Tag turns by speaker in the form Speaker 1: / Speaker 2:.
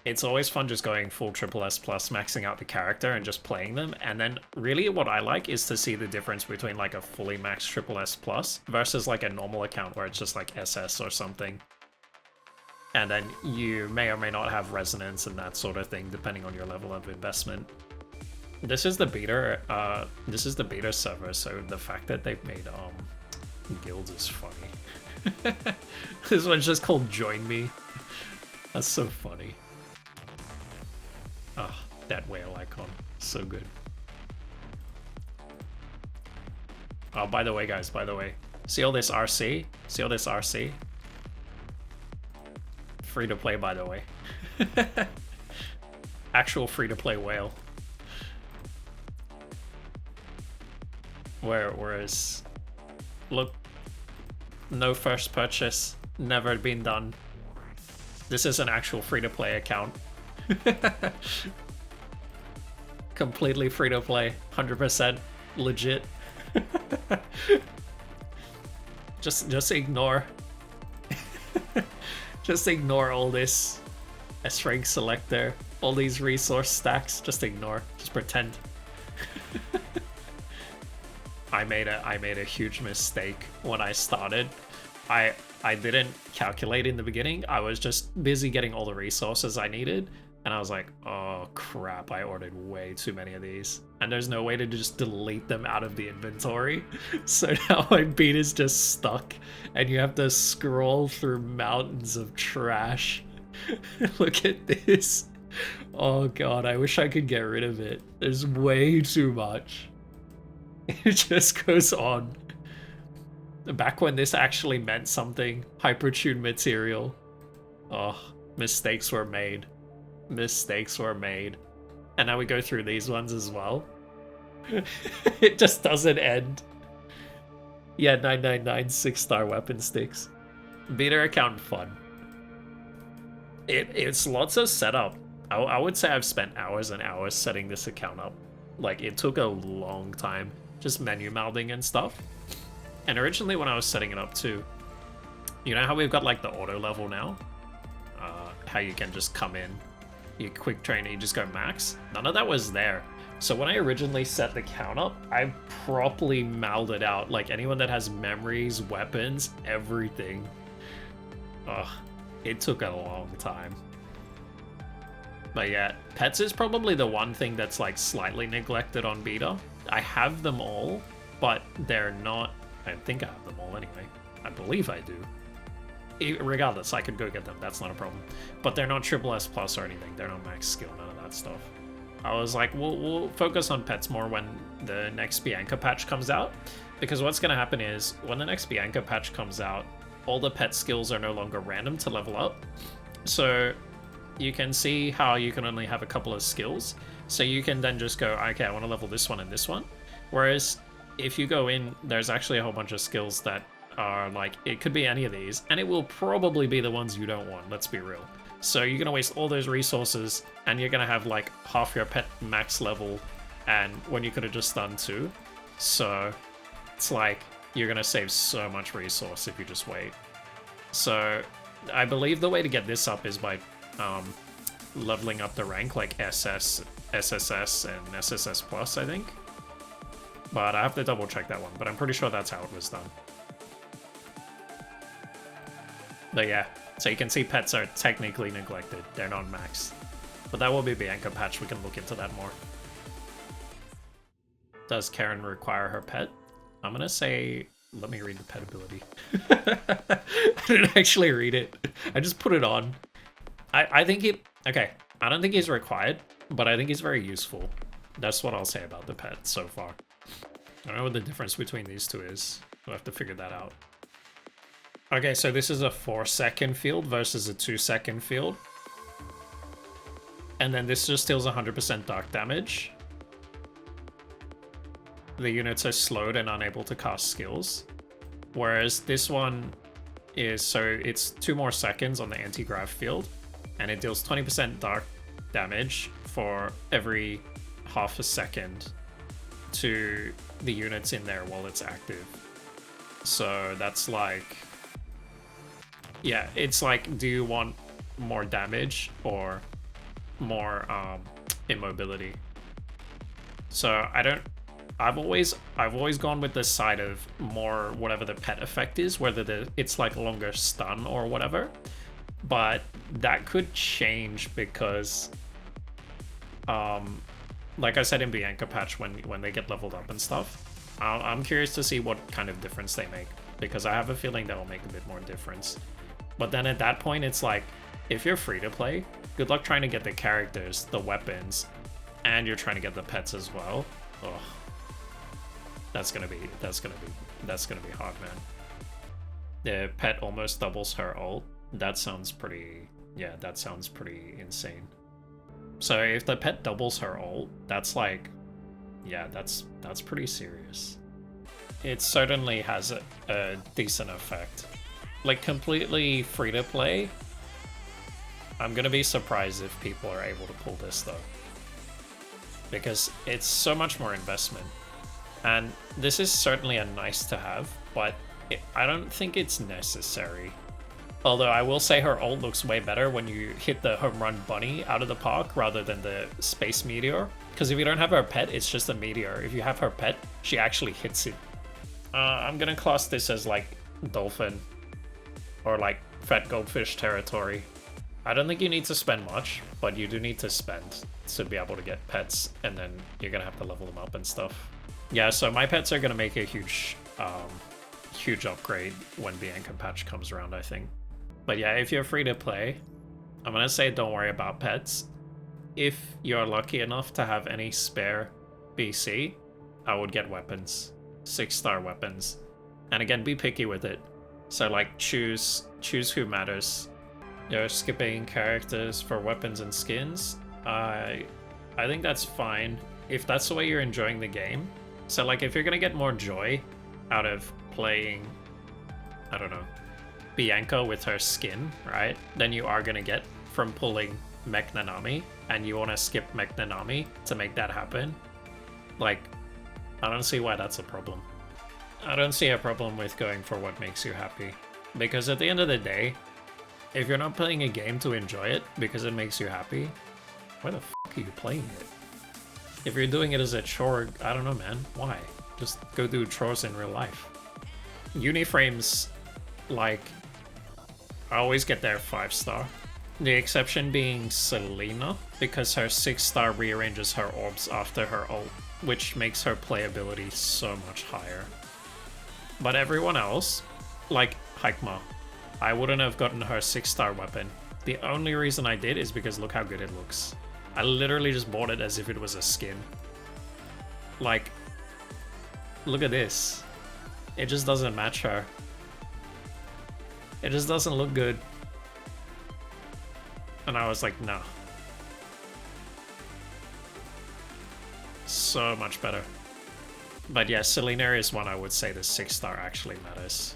Speaker 1: it's always fun just going full triple S plus, maxing out the character and just playing them. And then really what I like is to see the difference between like a fully maxed triple S plus versus like a normal account where it's just like SS or something. And then you may or may not have resonance and that sort of thing, depending on your level of investment. This is the beta server, so the fact that they've made guilds is funny. This one's just called Join Me. That's so funny. Ah, oh, that whale icon. So good. Oh, by the way, guys, by the way. See all this RC? See all this RC? Free to play, by the way. Actual free to play whale. Whereas, look, no first purchase, never been done. This is an actual free to play account. Completely free to play, 100% legit. just ignore. Just ignore all this S-rank selector, all these resource stacks. Just ignore. Just pretend. I made a huge mistake when I started. I didn't calculate in the beginning. I was just busy getting all the resources I needed, and I was like, oh crap, I ordered way too many of these. And there's no way to just delete them out of the inventory. So now my beat is just stuck, and you have to scroll through mountains of trash. Look at this. Oh god, I wish I could get rid of it. There's way too much. It just goes on. Back when this actually meant something. Hypertune material. Oh, mistakes were made. Mistakes were made. And now we go through these ones as well. It just doesn't end. Yeah, 999 6-star weapon sticks. Beta account fun. It's lots of setup. I would say I've spent hours and hours setting this account up. Like, it took a long time. Just menu melding and stuff. And originally when I was setting it up too, you know how we've got like the auto level now? How you can just come in, you quick train and you just go max? None of that was there. So when I originally set the count up, I properly melded out like anyone that has memories, weapons, everything. Ugh, it took a long time. But yeah, pets is probably the one thing that's like slightly neglected on beta. I have them all, but they're not... I think I have them all anyway. I believe I do. Regardless, I could go get them. That's not a problem. But they're not triple S plus or anything. They're not max skill, none of that stuff. I was like, we'll focus on pets more when the next Bianca patch comes out. Because what's going to happen is, when the next Bianca patch comes out, all the pet skills are no longer random to level up. So you can see how you can only have a couple of skills. So you can then just go, okay, I want to level this one and this one. Whereas if you go in, there's actually a whole bunch of skills that are like, it could be any of these, and it will probably be the ones you don't want, let's be real. So you're going to waste all those resources, and you're going to have like half your pet max level, and when you could have just done 2. So it's like, you're going to save so much resource if you just wait. So I believe the way to get this up is by leveling up the rank, like SS, SSS, and SSS plus, I think. But I have to double check that one, but I'm pretty sure that's how it was done. But yeah, so you can see pets are technically neglected. They're not maxed. But that will be Bianca patch, we can look into that more. Does Karen require her pet? I'm gonna say, let me read the pet ability. I didn't actually read it. I just put it on. I think he, okay, I don't think he's required, but I think he's very useful. That's what I'll say about the pet so far. I don't know what the difference between these two is. We'll have to figure that out. Okay, so this is a 4-second field versus a 2-second field. And then this just deals 100% dark damage. The units are slowed and unable to cast skills. Whereas this one is, so it's 2 more seconds on the anti-grav field. And it deals 20% dark damage for every half a second to the units in there while it's active. So that's like, yeah, it's like, do you want more damage or more immobility. So I've always gone with the side of more whatever the pet effect is, whether it's like longer stun or whatever. But that could change because like I said in Bianca patch, when they get leveled up and stuff, I'm curious to see what kind of difference they make, because I have a feeling that'll make a bit more difference. But then at that point, it's like, if you're free to play, good luck trying to get the characters, the weapons, and you're trying to get the pets as well. Ugh. That's gonna be hard, man. The pet almost doubles her ult. That sounds pretty, yeah, that sounds pretty insane. So if the pet doubles her ult, that's like, yeah, that's pretty serious. It certainly has a decent effect. Like, completely free to play, I'm gonna be surprised if people are able to pull this though, because it's so much more investment. And this is certainly a nice to have, but I don't think it's necessary. Although I will say her ult looks way better when you hit the home run bunny out of the park rather than the space meteor. Because if you don't have her pet, it's just a meteor. If you have her pet, she actually hits it. I'm gonna class this as like dolphin or like fat goldfish territory. I don't think you need to spend much, but you do need to spend to be able to get pets, and then you're gonna have to level them up and stuff. Yeah, so my pets are gonna make a huge upgrade when Bianca patch comes around, I think. But yeah, if you're free to play, I'm gonna say don't worry about pets. If you're lucky enough to have any spare BC, I would get weapons, 6-star weapons. And again, be picky with it. So like choose who matters. You're skipping characters for weapons and skins. I think that's fine if that's the way you're enjoying the game. So like if you're gonna get more joy out of playing, I don't know, Bianca with her skin, right? Then you are gonna get from pulling Mech Nanami, and you wanna skip Mech Nanami to make that happen. Like, I don't see why that's a problem. I don't see a problem with going for what makes you happy. Because at the end of the day, if you're not playing a game to enjoy it because it makes you happy, why the f are you playing it? If you're doing it as a chore, I don't know, man. Why? Just go do chores in real life. Uniframes, like, I always get their 5-star. The exception being Selena, because her 6-star rearranges her orbs after her ult, which makes her playability so much higher. But everyone else, like Haikma, I wouldn't have gotten her 6-star weapon. The only reason I did is because look how good it looks. I literally just bought it as if it was a skin. Like, look at this. It just doesn't match her. It just doesn't look good. And I was like, no. So much better. But yeah, Selena is one I would say the 6-star actually matters.